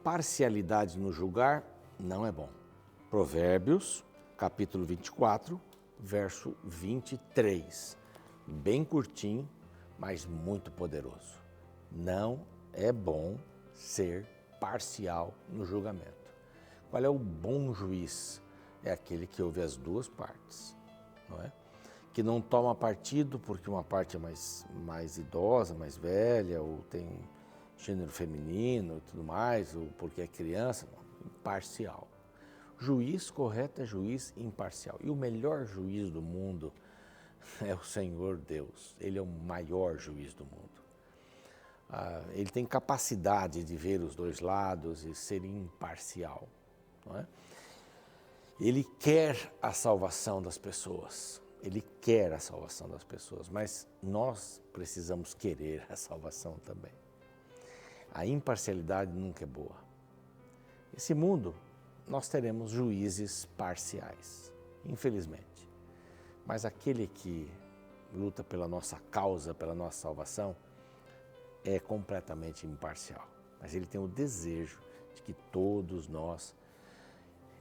parcialidade no julgar não é bom. Provérbios, capítulo 24, verso 23. Bem curtinho, mas muito poderoso. Não é bom ser parcial no julgamento. Qual é o bom juiz? É aquele que ouve as duas partes, não é? Que não toma partido porque uma parte é mais idosa, mais velha, ou tem gênero feminino e tudo mais, ou porque é criança, não, imparcial. Juiz correto é juiz imparcial. E o melhor juiz do mundo é o Senhor Deus. Ele é o maior juiz do mundo. Ele tem capacidade de ver os dois lados e ser imparcial, não é? Ele quer a salvação das pessoas. Ele quer a salvação das pessoas, mas nós precisamos querer a salvação também. A imparcialidade nunca é boa. Esse mundo, nós teremos juízes parciais, infelizmente. Mas aquele que luta pela nossa causa, pela nossa salvação, é completamente imparcial. Mas ele tem o desejo de que todos nós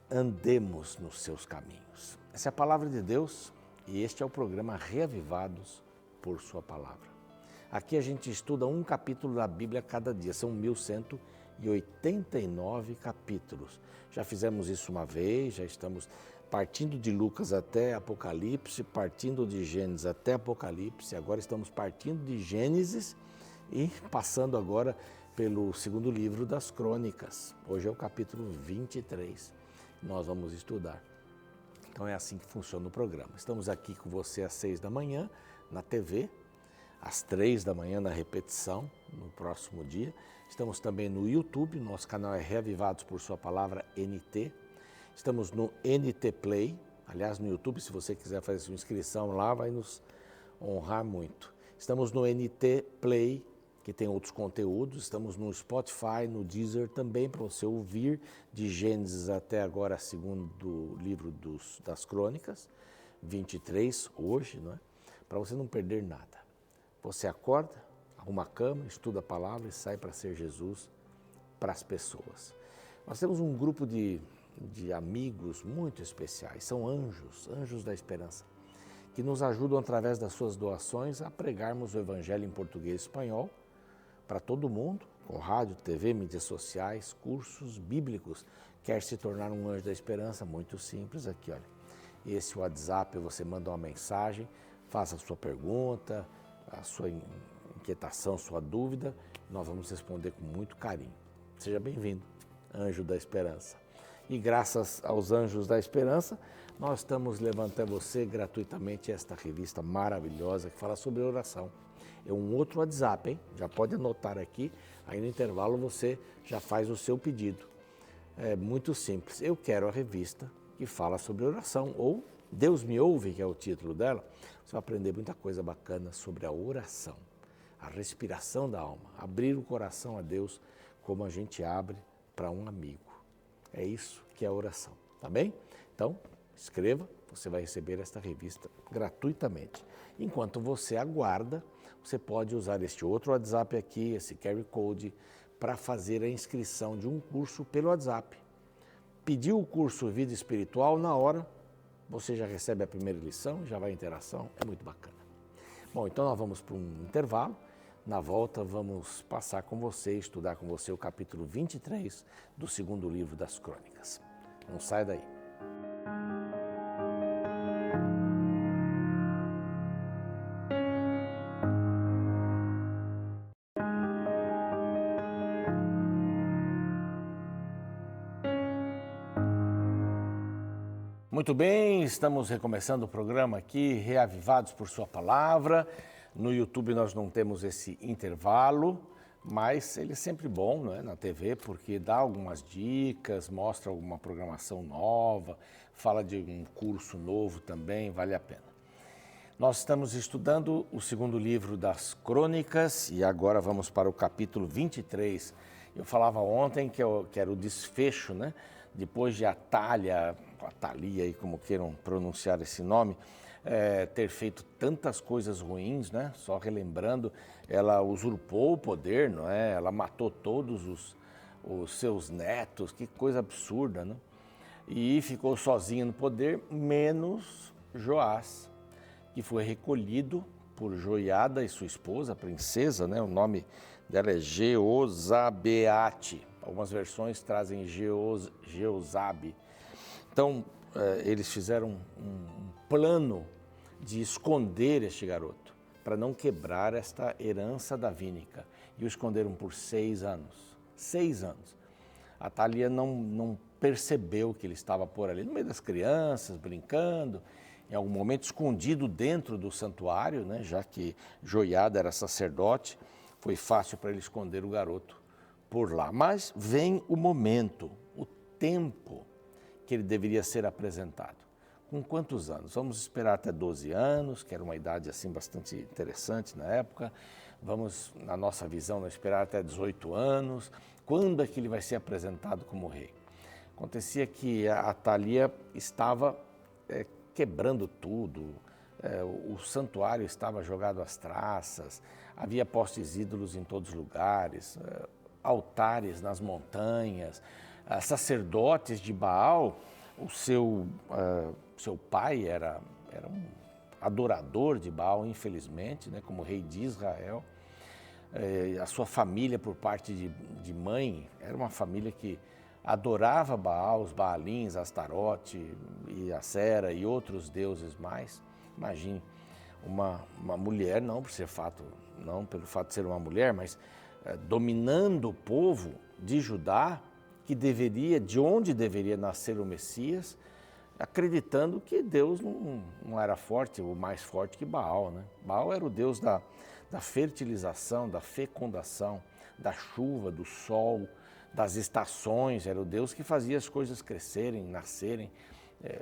andemos nos seus caminhos. Essa é a palavra de Deus e este é o programa Reavivados por Sua Palavra. Aqui a gente estuda um capítulo da Bíblia cada dia, são 1189 capítulos. Já fizemos isso uma vez, já estamos partindo de Lucas até Apocalipse, partindo de Gênesis até Apocalipse, agora estamos partindo de Gênesis e passando agora pelo segundo livro das Crônicas. Hoje é o capítulo 23, nós vamos estudar. Então é assim que funciona o programa. Estamos aqui com você às 6 da manhã na TV, às 3 da manhã na repetição, no próximo dia. Estamos também no YouTube, nosso canal é Reavivados por Sua Palavra NT. Estamos no NT Play, aliás no YouTube, se você quiser fazer sua inscrição lá, vai nos honrar muito. Estamos no NT Play, que tem outros conteúdos, estamos no Spotify, no Deezer também, para você ouvir de Gênesis até agora, segundo livro das Crônicas, 23, hoje, não é? Para você não perder nada. Você acorda, arruma a cama, estuda a palavra e sai para ser Jesus para as pessoas. Nós temos um grupo de amigos muito especiais, são anjos da esperança, que nos ajudam através das suas doações a pregarmos o Evangelho em português e espanhol para todo mundo, com rádio, TV, mídias sociais, cursos bíblicos. Quer se tornar um anjo da esperança? Muito simples aqui, olha. Esse WhatsApp, você manda uma mensagem, faça a sua pergunta, a sua inquietação, sua dúvida, nós vamos responder com muito carinho. Seja bem-vindo, anjo da esperança. E graças aos anjos da esperança, nós estamos levando a você gratuitamente esta revista maravilhosa que fala sobre oração. É um outro WhatsApp, hein? Já pode anotar aqui, aí no intervalo você já faz o seu pedido. É muito simples. Eu quero a revista que fala sobre oração, ou Deus me ouve, que é o título dela. Você vai aprender muita coisa bacana sobre a oração, a respiração da alma, abrir o coração a Deus como a gente abre para um amigo. É isso que é a oração, tá bem? Então, escreva, você vai receber esta revista gratuitamente. Enquanto você aguarda, você pode usar este outro WhatsApp aqui, esse QR Code, para fazer a inscrição de um curso pelo WhatsApp. Pediu o curso Vida Espiritual, na hora você já recebe a primeira lição, já vai à interação, é muito bacana. Bom, então nós vamos para um intervalo. Na volta vamos passar com você, estudar com você o capítulo 23 do segundo livro das Crônicas. Não sai daí. Muito bem, estamos recomeçando o programa aqui, Reavivados por Sua Palavra. No YouTube nós não temos esse intervalo, mas ele é sempre bom, não é, na TV, porque dá algumas dicas, mostra alguma programação nova, fala de um curso novo também, vale a pena. Nós estamos estudando o segundo livro das Crônicas e agora vamos para o capítulo 23. Eu falava ontem que era o desfecho, né? Depois de Atalia, aí como queiram pronunciar esse nome, ter feito tantas coisas ruins, né? Só relembrando, ela usurpou o poder, não é? Ela matou todos os seus netos, que coisa absurda, né? E ficou sozinho no poder, menos Joás, que foi recolhido por Joiada e sua esposa, a princesa, né? O nome dela é Jeozabeate. Algumas versões trazem Jeozabe. Então, eles fizeram um plano de esconder este garoto, para não quebrar esta herança davínica. E o esconderam por 6 anos. 6 anos. Atalia não percebeu que ele estava por ali, no meio das crianças, brincando, em algum momento escondido dentro do santuário, né? Já que Joiada era sacerdote, foi fácil para ele esconder o garoto por lá. Mas vem o momento, o tempo que ele deveria ser apresentado. Com quantos anos? Vamos esperar até 12 anos, que era uma idade assim bastante interessante na época. Vamos, na nossa visão, esperar até 18 anos. Quando é que ele vai ser apresentado como rei? Acontecia que a Atalia estava quebrando tudo, o santuário estava jogado às traças, havia postes ídolos em todos os lugares, altares nas montanhas, sacerdotes de Baal. O seu pai era um adorador de Baal, infelizmente, né, como rei de Israel. A sua família, por parte de mãe, era uma família que adorava Baal, os Baalins, Astarote e Acera e outros deuses mais. Imagine uma mulher, não pelo fato de ser uma mulher, mas dominando o povo de Judá, de onde deveria nascer o Messias, acreditando que Deus não era forte, ou mais forte que Baal, né? Baal era o Deus da fertilização, da fecundação, da chuva, do sol, das estações, era o Deus que fazia as coisas crescerem, nascerem,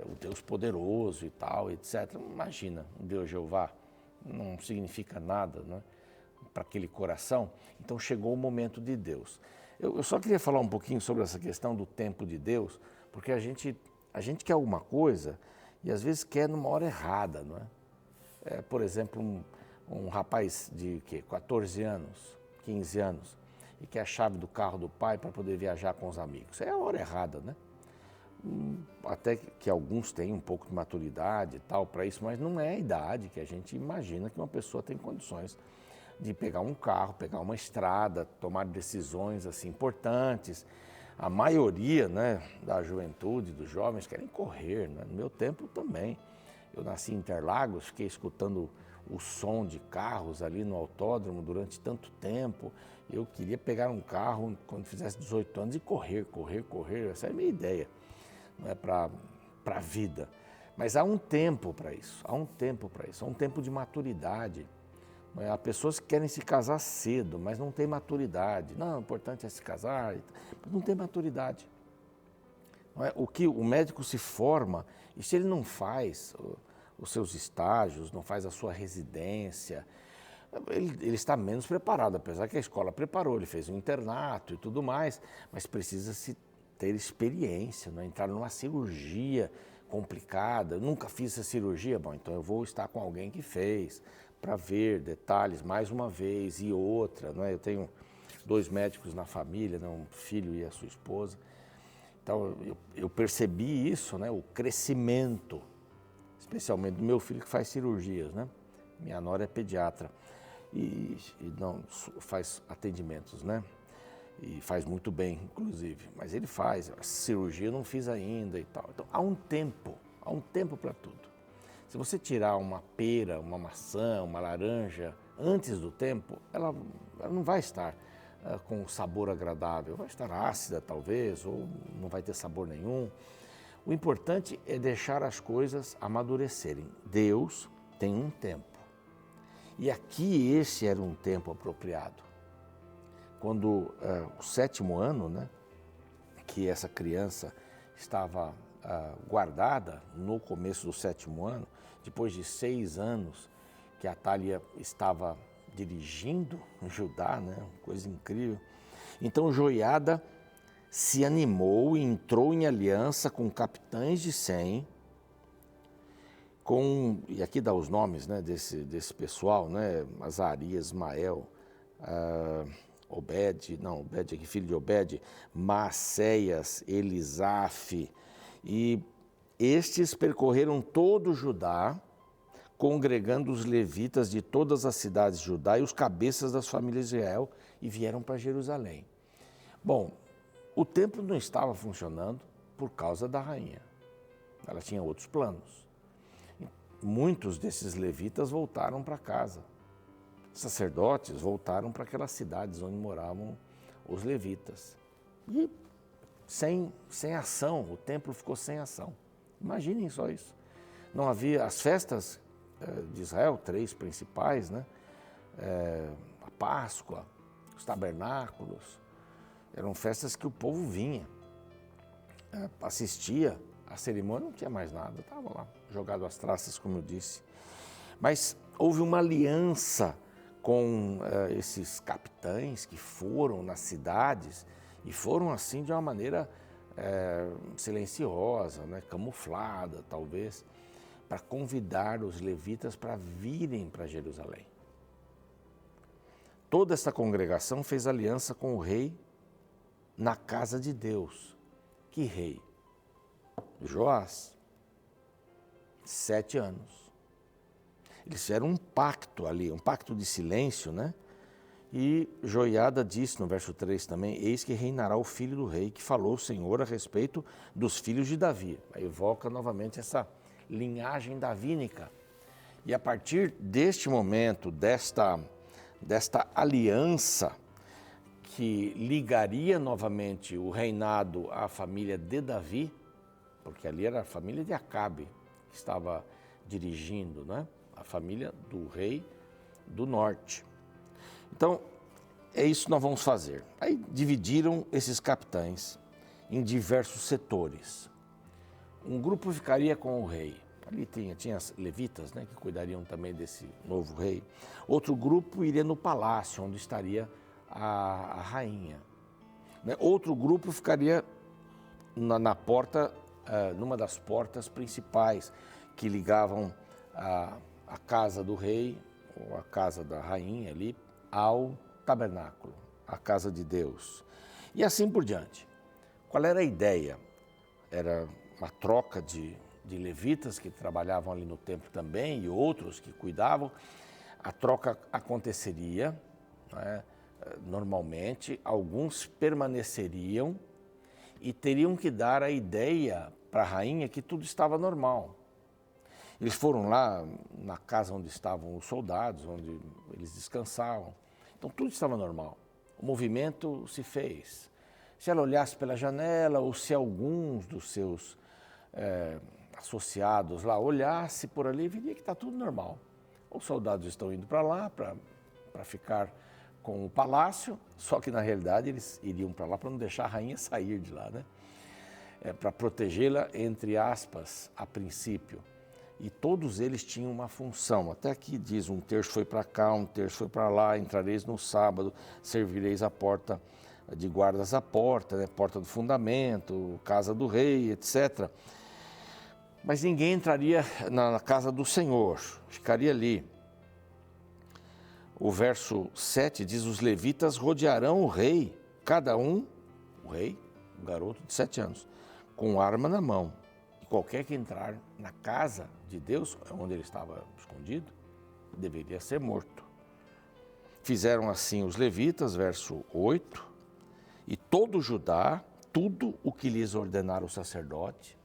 o Deus poderoso e tal, etc. Imagina, um Deus Jeová não significa nada, né, para aquele coração. Então chegou o momento de Deus. Eu só queria falar um pouquinho sobre essa questão do tempo de Deus, porque a gente quer alguma coisa e às vezes quer numa hora errada, não é? Por exemplo, um rapaz de 14 anos, 15 anos, e quer a chave do carro do pai para poder viajar com os amigos. É a hora errada, né? Até que alguns têm um pouco de maturidade e tal para isso, mas não é a idade que a gente imagina que uma pessoa tem condições de pegar um carro, pegar uma estrada, tomar decisões assim importantes. A maioria, né, da juventude, dos jovens, querem correr, né? No meu tempo também. Eu nasci em Interlagos, fiquei escutando o som de carros ali no autódromo durante tanto tempo. Eu queria pegar um carro quando fizesse 18 anos e correr. Essa é a minha ideia, não é para a vida. Mas há um tempo para isso, há um tempo de maturidade. Há pessoas que querem se casar cedo, mas não tem maturidade. Não, o importante é se casar, mas não tem maturidade. Não é? O médico se forma e se ele não faz os seus estágios, não faz a sua residência, ele está menos preparado, apesar que a escola preparou, ele fez um internato e tudo mais, mas precisa-se ter experiência, não é? Entrar numa cirurgia complicada. Eu nunca fiz essa cirurgia, bom, então eu vou estar com alguém que fez, para ver detalhes mais uma vez e outra, não é? Eu tenho 2 médicos na família, né? Um filho e a sua esposa. Então eu percebi isso, né? O crescimento, especialmente do meu filho que faz cirurgias, né? Minha nora é pediatra e não faz atendimentos, né? E faz muito bem, inclusive. Mas ele faz, a cirurgia eu não fiz ainda e tal. Então há um tempo para tudo. Se você tirar uma pera, uma maçã, uma laranja antes do tempo, ela não vai estar com sabor agradável, vai estar ácida talvez, ou não vai ter sabor nenhum. O importante é deixar as coisas amadurecerem. Deus tem um tempo. E aqui esse era um tempo apropriado. Quando o 7º ano, né, que essa criança estava guardada no começo do 7º ano, depois de 6 anos que Atalia estava dirigindo Judá, né? Coisa incrível. Então Joiada se animou e entrou em aliança com capitães de 100, e aqui dá os nomes, né, desse pessoal, né? Azarias, Ismael, Obed aqui, filho de Obed, Maacéias, Elisaf, e estes percorreram todo Judá, congregando os levitas de todas as cidades de Judá e os cabeças das famílias de Israel, e vieram para Jerusalém. Bom, o templo não estava funcionando por causa da rainha. Ela tinha outros planos. Muitos desses levitas voltaram para casa. Sacerdotes voltaram para aquelas cidades onde moravam os levitas. E sem ação, o templo ficou sem ação. Imaginem só isso. Não havia as festas de Israel, 3 principais, né? A Páscoa, os tabernáculos, eram festas que o povo vinha, assistia a cerimônia, não tinha mais nada, estava lá, jogado às traças, como eu disse. Mas houve uma aliança com esses capitães que foram nas cidades e foram assim de uma maneira silenciosa, né, camuflada talvez, para convidar os levitas para virem para Jerusalém. Toda essa congregação fez aliança com o rei na casa de Deus. Que rei? Joás. 7 anos. Eles fizeram um pacto ali, um pacto de silêncio, né? E Joiada disse no verso 3 também, eis que reinará o filho do rei, que falou o Senhor a respeito dos filhos de Davi. Aí evoca novamente essa linhagem davínica. E a partir deste momento, desta aliança que ligaria novamente o reinado à família de Davi, porque ali era a família de Acabe que estava dirigindo, né? A família do rei do norte. Então, é isso que nós vamos fazer. Aí dividiram esses capitães em diversos setores. Um grupo ficaria com o rei. Ali tinha as levitas, né, que cuidariam também desse novo rei. Outro grupo iria no palácio, onde estaria a rainha. Outro grupo ficaria na porta, numa das portas principais que ligavam a casa do rei, ou a casa da rainha ali, ao tabernáculo, a casa de Deus. E assim por diante. Qual era a ideia? Era uma troca de levitas que trabalhavam ali no templo também e outros que cuidavam. A troca aconteceria, né? Normalmente, alguns permaneceriam e teriam que dar a ideia para a rainha que tudo estava normal. Eles foram lá na casa onde estavam os soldados, onde eles descansavam. Então, tudo estava normal. O movimento se fez. Se ela olhasse pela janela ou se alguns dos seus associados lá olhasse por ali, viria que está tudo normal. Os soldados estão indo para lá para ficar com o palácio, só que na realidade eles iriam para lá para não deixar a rainha sair de lá, né? Para protegê-la, entre aspas, a princípio. E todos eles tinham uma função. Até aqui diz, 1/3 foi para cá, 1/3 foi para lá, entrareis no sábado, servireis a porta de guardas à porta, né? Porta do fundamento, casa do rei, etc. Mas ninguém entraria na casa do Senhor, ficaria ali. O verso 7 diz, os levitas rodearão o rei, cada um, o rei, um garoto de 7 anos, com arma na mão. E qualquer que entrar na casa de Deus, onde ele estava escondido, deveria ser morto. Fizeram assim os levitas, verso 8, e todo Judá, tudo o que lhes ordenara o sacerdote,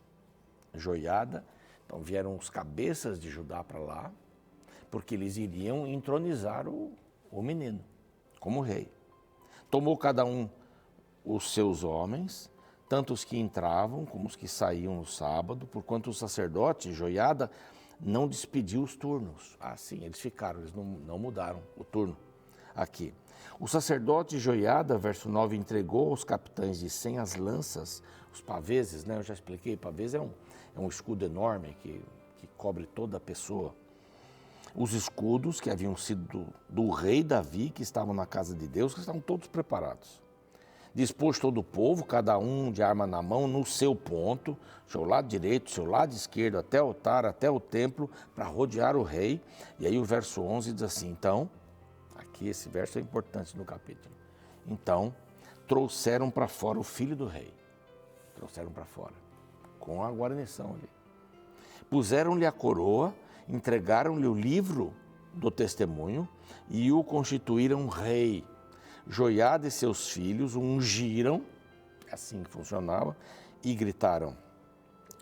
Joiada, então vieram os cabeças de Judá para lá, porque eles iriam entronizar o menino como rei. Tomou cada um os seus homens, tanto os que entravam como os que saíam no sábado, porquanto o sacerdote, Joiada, não despediu os turnos. Sim, eles ficaram, eles não mudaram o turno aqui. O sacerdote Joiada, verso 9, entregou aos capitães de 100 as lanças, os paveses, né? Eu já expliquei, pavês é um escudo enorme que cobre toda a pessoa. Os escudos que haviam sido do rei Davi, que estavam na casa de Deus, que estavam todos preparados. Dispôs todo o povo, cada um de arma na mão, no seu ponto, seu lado direito, seu lado esquerdo, até o altar, até o templo, para rodear o rei. E aí o verso 11 diz assim, então, aqui esse verso é importante no capítulo. Então, trouxeram para fora o filho do rei. Trouxeram para fora, com a guarnição ali. Puseram-lhe a coroa, entregaram-lhe o livro do testemunho e o constituíram rei. Joiada e seus filhos o ungiram, assim que funcionava, e gritaram: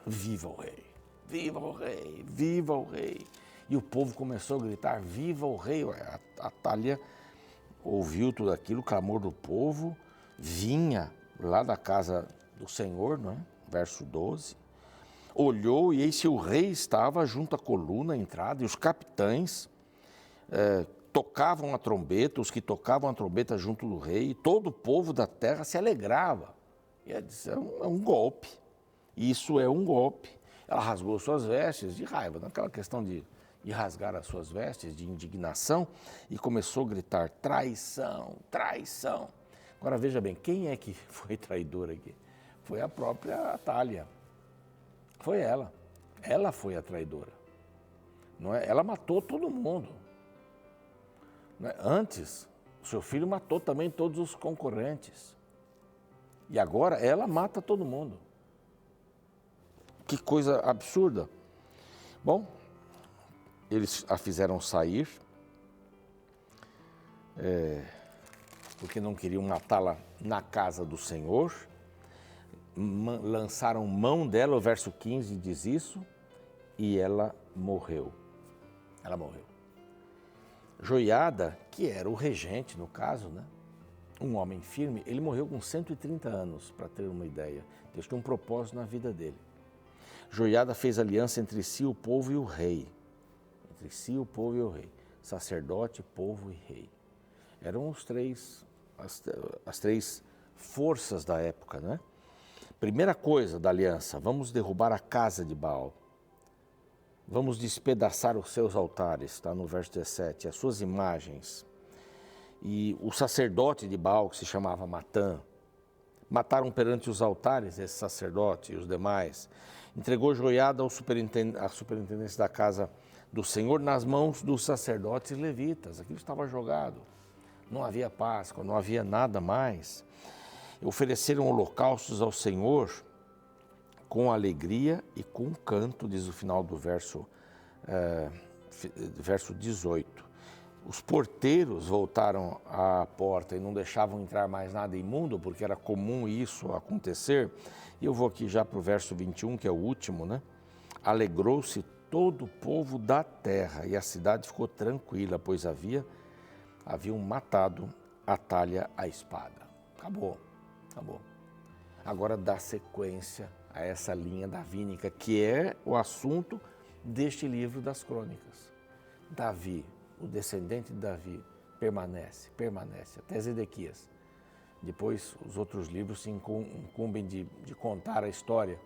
viva o rei, viva o rei, viva o rei. E o povo começou a gritar: viva o rei. A Atália ouviu tudo aquilo, o clamor do povo, vinha lá da casa do Senhor, não é? Verso 12. Olhou e eis que o rei estava junto à coluna, à entrada, e os capitães tocavam a trombeta, os que tocavam a trombeta junto do rei, e todo o povo da terra se alegrava. E ela disse: é um golpe, isso é um golpe. Ela rasgou suas vestes de raiva, naquela questão de rasgar as suas vestes, de indignação, e começou a gritar: traição, traição. Agora veja bem, quem é que foi traidor aqui? Foi a própria Atália. Foi ela. Ela foi a traidora. Não é? Ela matou todo mundo. Não é? Antes, o seu filho matou também todos os concorrentes. E agora ela mata todo mundo. Que coisa absurda. Bom, eles a fizeram sair, porque não queriam matá-la na casa do Senhor. Lançaram mão dela, o verso 15 diz isso, e ela morreu. Ela morreu. Joiada, que era o regente no caso, né? Um homem firme, ele morreu com 130 anos, para ter uma ideia. Deus tinha um propósito na vida dele. Joiada fez aliança entre si, o povo e o rei. Entre si, o povo e o rei. Sacerdote, povo e rei. Eram as três forças da época, né? Primeira coisa da aliança: vamos derrubar a casa de Baal. Vamos despedaçar os seus altares, está no verso 17, as suas imagens. E o sacerdote de Baal, que se chamava Matã, mataram perante os altares esse sacerdote e os demais. Entregou Joiada à superintendência da casa do Senhor nas mãos dos sacerdotes e levitas. Aquilo estava jogado. Não havia Páscoa, não havia nada mais. Ofereceram holocaustos ao Senhor com alegria e com canto, diz o final do verso 18. Os porteiros voltaram à porta e não deixavam entrar mais nada imundo, porque era comum isso acontecer. E eu vou aqui já para o verso 21, que é o último, né? Alegrou-se todo o povo da terra e a cidade ficou tranquila, pois haviam matado Atália à espada. Acabou. Agora dá sequência a essa linha davínica, que é o assunto deste livro das crônicas. Davi, o descendente de Davi, permanece até Zedequias. Depois os outros livros se incumbem de contar a história,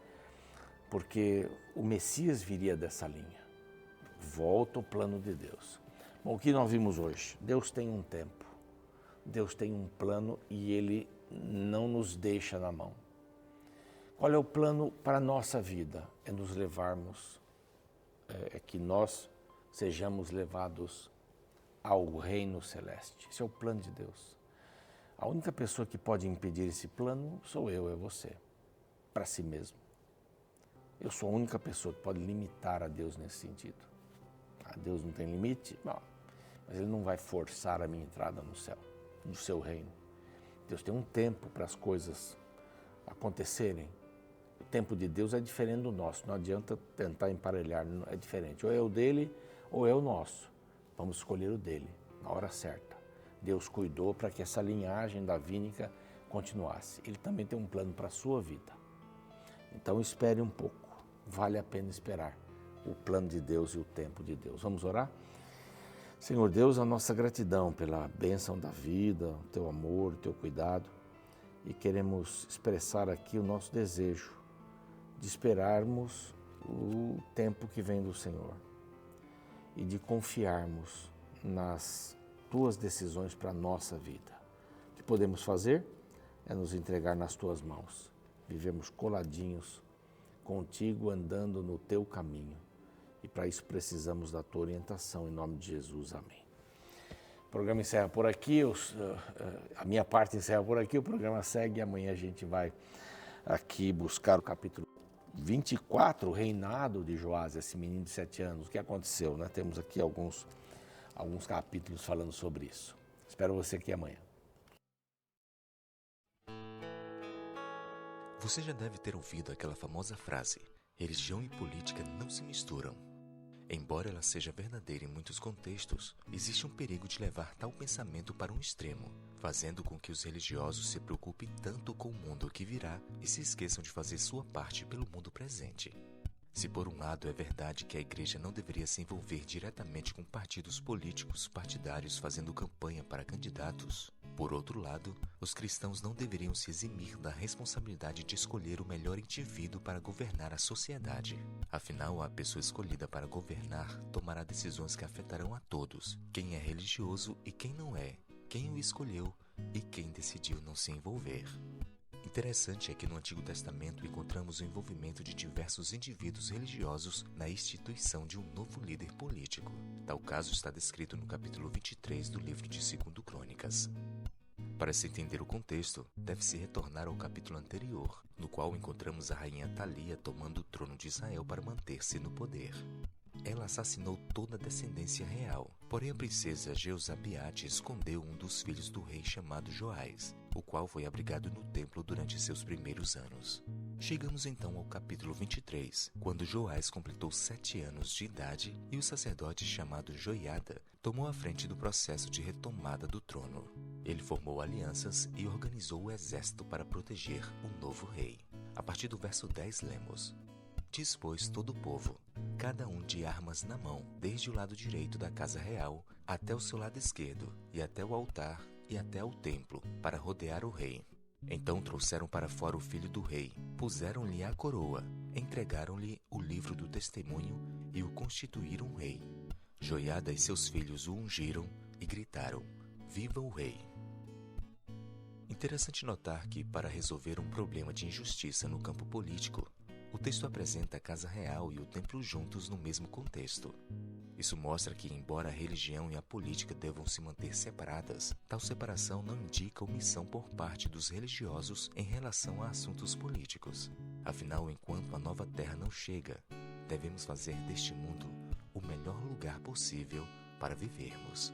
porque o Messias viria dessa linha. Volta o plano de Deus. Bom, o que nós vimos hoje? Deus tem um tempo, Deus tem um plano e Ele não nos deixa na mão. Qual é o plano para a nossa vida? É nos levarmos, que nós sejamos levados ao reino celeste. Esse é o plano de Deus. A única pessoa que pode impedir esse plano sou eu, é você, para si mesmo. Eu sou a única pessoa que pode limitar a Deus nesse sentido. Deus não tem limite? Não, mas Ele não vai forçar a minha entrada no céu, no seu reino. Deus tem um tempo para as coisas acontecerem. O tempo de Deus é diferente do nosso, não adianta tentar emparelhar, é diferente. Ou é o dele ou é o nosso. Vamos escolher o dele, na hora certa. Deus cuidou para que essa linhagem davínica continuasse. Ele também tem um plano para a sua vida. Então espere um pouco, vale a pena esperar o plano de Deus e o tempo de Deus. Vamos orar? Senhor Deus, a nossa gratidão pela bênção da vida, o teu amor, o teu cuidado, e queremos expressar aqui o nosso desejo de esperarmos o tempo que vem do Senhor e de confiarmos nas tuas decisões para a nossa vida. O que podemos fazer é nos entregar nas tuas mãos, vivemos coladinhos contigo, andando no teu caminho. E para isso precisamos da tua orientação, em nome de Jesus. Amém. O programa encerra por aqui, a minha parte encerra por aqui, o programa segue e amanhã a gente vai aqui buscar o capítulo 24, o reinado de Joás, esse menino de 7 anos. O que aconteceu, né? Temos aqui alguns capítulos falando sobre isso. Espero você aqui amanhã. Você já deve ter ouvido aquela famosa frase: religião e política não se misturam. Embora ela seja verdadeira em muitos contextos, existe um perigo de levar tal pensamento para um extremo, fazendo com que os religiosos se preocupem tanto com o mundo que virá e se esqueçam de fazer sua parte pelo mundo presente. Se por um lado é verdade que a igreja não deveria se envolver diretamente com partidos políticos partidários fazendo campanha para candidatos, por outro lado, os cristãos não deveriam se eximir da responsabilidade de escolher o melhor indivíduo para governar a sociedade. Afinal, a pessoa escolhida para governar tomará decisões que afetarão a todos, quem é religioso e quem não é, quem o escolheu e quem decidiu não se envolver. Interessante é que no Antigo Testamento encontramos o envolvimento de diversos indivíduos religiosos na instituição de um novo líder político. Tal caso está descrito no capítulo 23 do livro de 2 Crônicas. Para se entender o contexto, deve-se retornar ao capítulo anterior, no qual encontramos a rainha Thalia tomando o trono de Israel para manter-se no poder. Ela assassinou toda a descendência real, porém a princesa Jeozabiade escondeu um dos filhos do rei chamado Joás, o qual foi abrigado no templo durante seus primeiros anos. Chegamos então ao capítulo 23, quando Joás completou 7 anos de idade e o sacerdote chamado Joiada tomou a frente do processo de retomada do trono. Ele formou alianças e organizou o exército para proteger o novo rei. A partir do verso 10 lemos: dispôs todo o povo, cada um de armas na mão, desde o lado direito da casa real até o seu lado esquerdo, e até o altar e até ao templo, para rodear o rei. Então trouxeram para fora o filho do rei, puseram-lhe a coroa, entregaram-lhe o livro do testemunho e o constituíram rei. Joiada e seus filhos o ungiram e gritaram: viva o rei! Interessante notar que, para resolver um problema de injustiça no campo político, o texto apresenta a casa real e o templo juntos no mesmo contexto. Isso mostra que, embora a religião e a política devam se manter separadas, tal separação não indica omissão por parte dos religiosos em relação a assuntos políticos. Afinal, enquanto a nova terra não chega, devemos fazer deste mundo o melhor lugar possível para vivermos.